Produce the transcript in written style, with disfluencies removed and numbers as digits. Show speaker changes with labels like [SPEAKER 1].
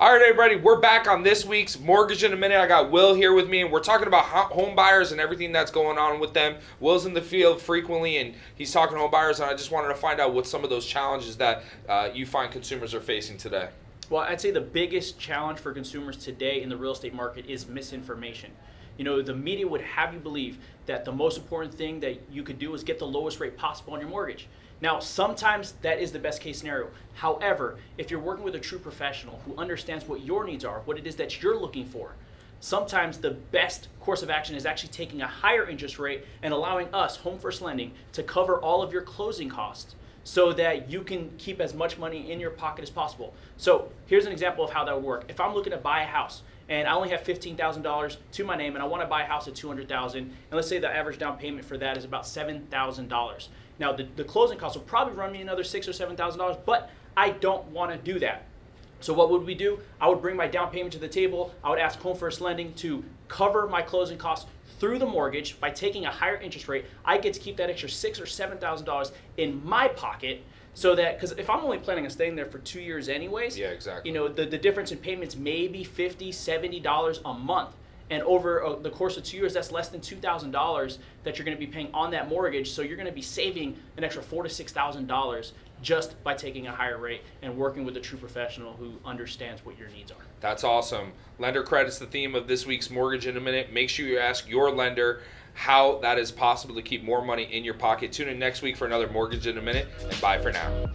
[SPEAKER 1] All right, everybody, we're back on this week's Mortgage in a Minute. I got Will here with me, and we're talking about home buyers and everything that's going on with them. Will's in the field frequently, and he's talking to home buyers, and I just wanted to find out what some of those challenges that you find consumers are facing today.
[SPEAKER 2] Well, I'd say the biggest challenge for consumers today in the real estate market is misinformation. You know, the media would have you believe that the most important thing that you could do is get the lowest rate possible on your mortgage. Now, sometimes that is the best case scenario. However, if you're working with a true professional who understands what your needs are, what it is that you're looking for, sometimes the best course of action is actually taking a higher interest rate and allowing us, Home First Lending, to cover all of your closing costs so that you can keep as much money in your pocket as possible. So here's an example of how that would work. If I'm looking to buy a house and I only have $15,000 to my name and I want to buy a house at $200,000, and let's say the average down payment for that is about $7,000. Now the closing costs will probably run me another $6,000 or $7,000, but I don't want to do that. So what would we do? I would bring my down payment to the table. I would ask Home First Lending to cover my closing costs through the mortgage by taking a higher interest rate. I get to keep that extra $6,000 or $7,000 in my pocket, so that, because if I'm only planning on staying there for 2 years anyways,
[SPEAKER 1] Yeah, exactly.
[SPEAKER 2] you know, the difference in payments may be $50, $70 a month. And over the course of 2 years, that's less than $2,000 that you're going to be paying on that mortgage. So you're going to be saving an extra $4,000 to $6,000 just by taking a higher rate and working with a true professional who understands what your needs are.
[SPEAKER 1] That's awesome. Lender credit's the theme of this week's Mortgage in a Minute. Make sure you ask your lender how that is possible to keep more money in your pocket. Tune in next week for another Mortgage in a Minute, and bye for now.